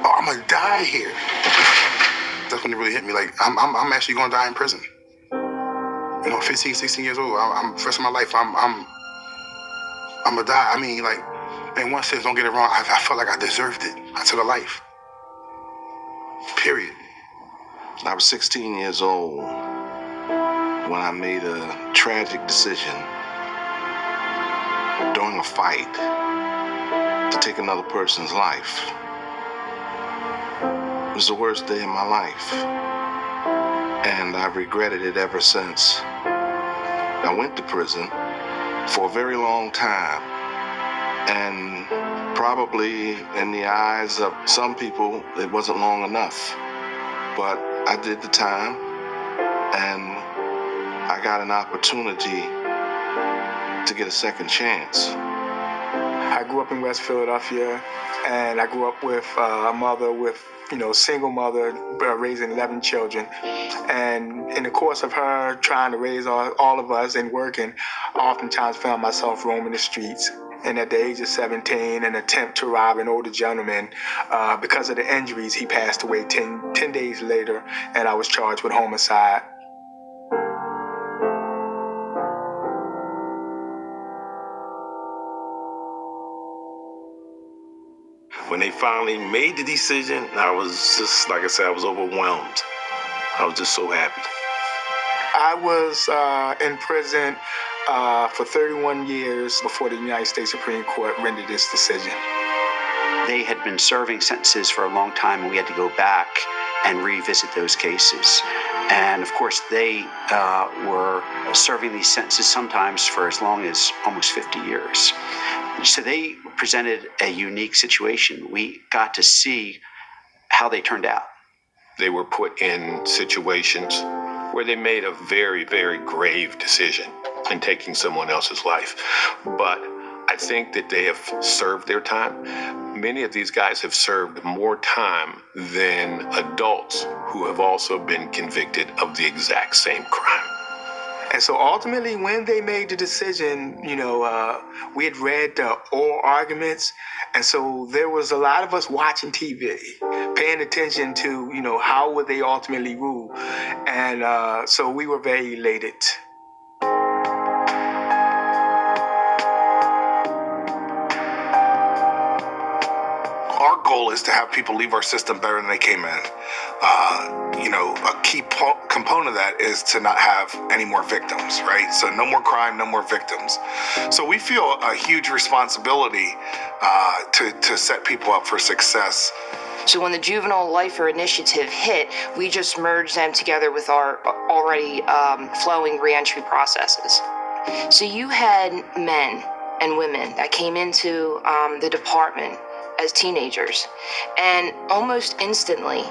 oh, I'm gonna die here. That's when it really hit me. Like, I'm actually gonna die in prison. 15, 16 years old. I'm first of my life. I'm gonna die. I mean, like, in one sense, don't get it wrong. I felt like I deserved it. I took a life. Period. I was 16 years old when I made a tragic decision during a fight to take another person's life. It was the worst day of my life, and I've regretted it ever since. I went to prison for a very long time, and probably in the eyes of some people, it wasn't long enough. But I did the time, and I got an opportunity to get a second chance. I grew up in West Philadelphia, and I grew up with a mother with, single mother, raising 11 children. And in the course of her trying to raise all of us and working, I oftentimes found myself roaming the streets. And at the age of 17, an attempt to rob an older gentleman. Because of the injuries, he passed away 10 days later, and I was charged with homicide. When they finally made the decision, I was just, like I said, I was overwhelmed. I was just so happy. I was in prison for 31 years before the United States Supreme Court rendered this decision. They had been serving sentences for a long time, and we had to go back and revisit those cases. And of course, they were serving these sentences sometimes for as long as almost 50 years. So they presented a unique situation. We got to see how they turned out. They were put in situations where they made a very, very grave decision in taking someone else's life. But I think that they have served their time. Many of these guys have served more time than adults who have also been convicted of the exact same crime. And so ultimately, when they made the decision, we had read the oral arguments. And so there was a lot of us watching TV, paying attention to, how would they ultimately rule. And so we were very elated. Our goal is to have people leave our system better than they came in. A key component of that is to not have any more victims, right? So no more crime, no more victims. So we feel a huge responsibility to set people up for success. So when the Juvenile Lifer Initiative hit, we just merged them together with our already flowing reentry processes. So you had men and women that came into the department as teenagers, and almost instantly,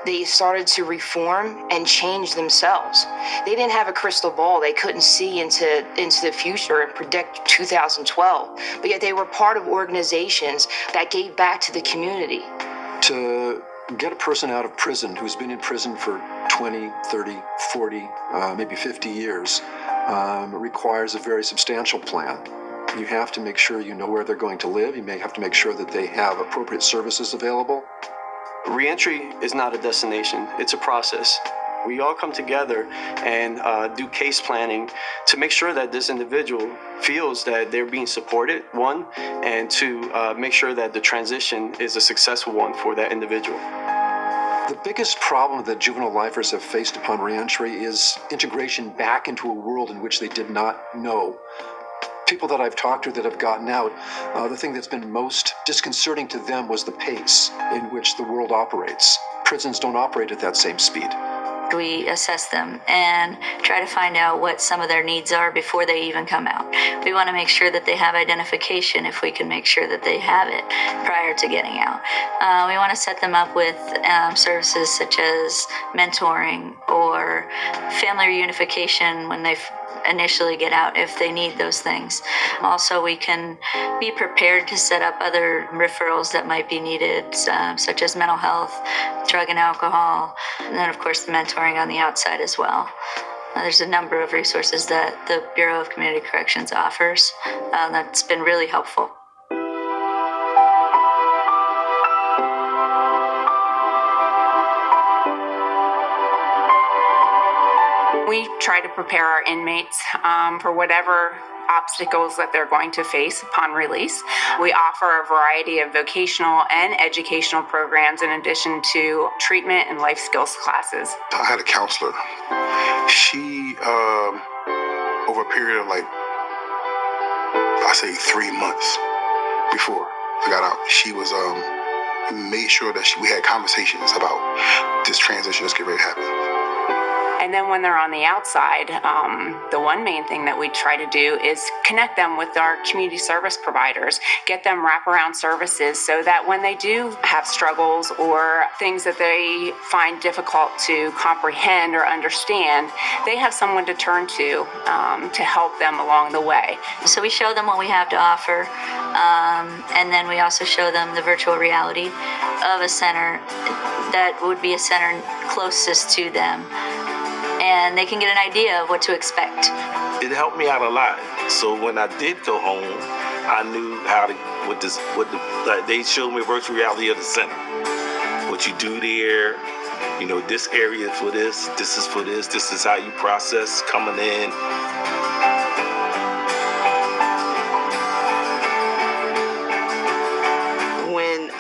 they started to reform and change themselves. They didn't have a crystal ball. They couldn't see into the future and predict 2012, but yet they were part of organizations that gave back to the community. To get a person out of prison who's been in prison for 20, 30, 40, maybe 50 years requires a very substantial plan. You have to make sure you know where they're going to live. You may have to make sure that they have appropriate services available. Reentry is not a destination, it's a process. We all come together and do case planning to make sure that this individual feels that they're being supported, one, and to make sure that the transition is a successful one for that individual. The biggest problem that juvenile lifers have faced upon reentry is integration back into a world in which they did not know. People that I've talked to that have gotten out, the thing that's been most disconcerting to them was the pace in which the world operates. Prisons don't operate at that same speed. We assess them and try to find out what some of their needs are before they even come out. We want to make sure that they have identification if we can make sure that they have it prior to getting out. We want to set them up with services such as mentoring or family reunification when they initially get out if they need those things. Also, we can be prepared to set up other referrals that might be needed, such as mental health, drug and alcohol, and then of course the mentoring on the outside as well. There's a number of resources that the Bureau of Community Corrections offers that's been really helpful. We try to prepare our inmates for whatever obstacles that they're going to face upon release. We offer a variety of vocational and educational programs in addition to treatment and life skills classes. I had a counselor. She, over a period of I say 3 months before I got out, she was made sure that we had conversations about this transition that's getting ready to happen. And then when they're on the outside, the one main thing that we try to do is connect them with our community service providers, get them wraparound services so that when they do have struggles or things that they find difficult to comprehend or understand, they have someone to turn to help them along the way. So we show them what we have to offer, and then we also show them the virtual reality of a center that would be a center closest to them. And they can get an idea of what to expect. It helped me out a lot. So when I did go home, I knew how to, they showed me virtual reality of the center. What you do there, this area is for this is for this is how you process coming in. When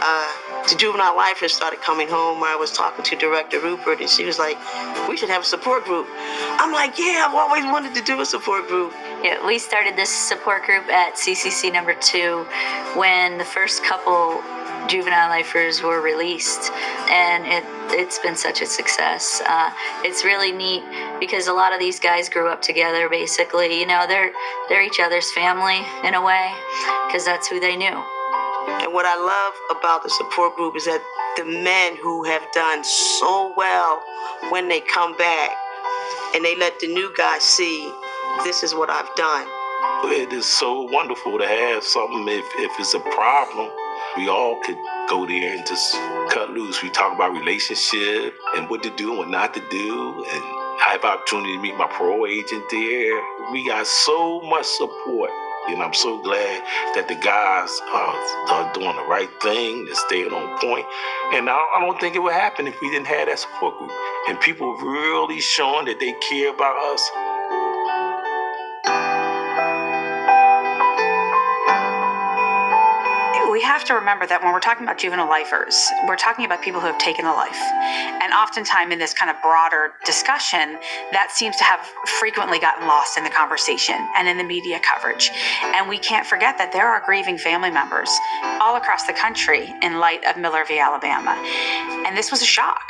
the juvenile lifers started coming home, I was talking to Director Rupert, and she was like, we should have a support group. I'm like, yeah, I've always wanted to do a support group. Yeah, we started this support group at CCC number 2 when the first couple juvenile lifers were released, and it's been such a success. It's really neat because a lot of these guys grew up together. Basically, they're each other's family in a way because that's who they knew. And what I love about the support group is that the men who have done so well, when they come back and they let the new guys see, this is what I've done. It is so wonderful to have something. If it's a problem, we all could go there and just cut loose. We talk about relationship and what to do and what not to do. And I have opportunity to meet my parole agent there. We got so much support. And I'm so glad that the guys are doing the right thing, they're staying on point. And I don't think it would happen if we didn't have that support group. And people really showing that they care about us. We have to remember that when we're talking about juvenile lifers, we're talking about people who have taken a life. And oftentimes in this kind of broader discussion, that seems to have frequently gotten lost in the conversation and in the media coverage. And we can't forget that there are grieving family members all across the country in light of Miller v. Alabama. And this was a shock.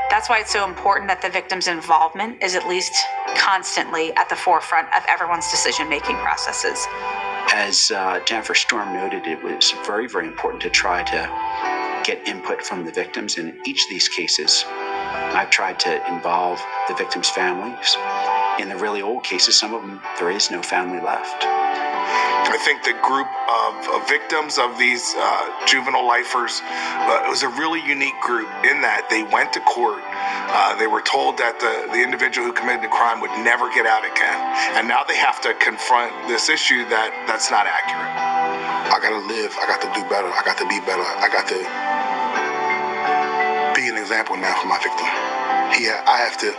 That's why it's so important that the victim's involvement is at least constantly at the forefront of everyone's decision-making processes. As Jennifer Storm noted, it was very, very important to try to get input from the victims. In each of these cases, I've tried to involve the victims' families. In the really old cases, some of them, there is no family left. I think the group of victims of these juvenile lifers was a really unique group in that they went to court. They were told that the individual who committed the crime would never get out again. And now they have to confront this issue that's not accurate. I gotta live. I got to do better. I got to be better. I got to be an example now for my victim. I have to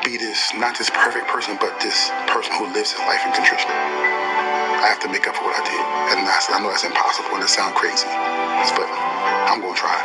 be not this perfect person, but this person who lives his life in contrition. I have to make up for what I did. And I know that's impossible and it sounds crazy, but I'm going to try.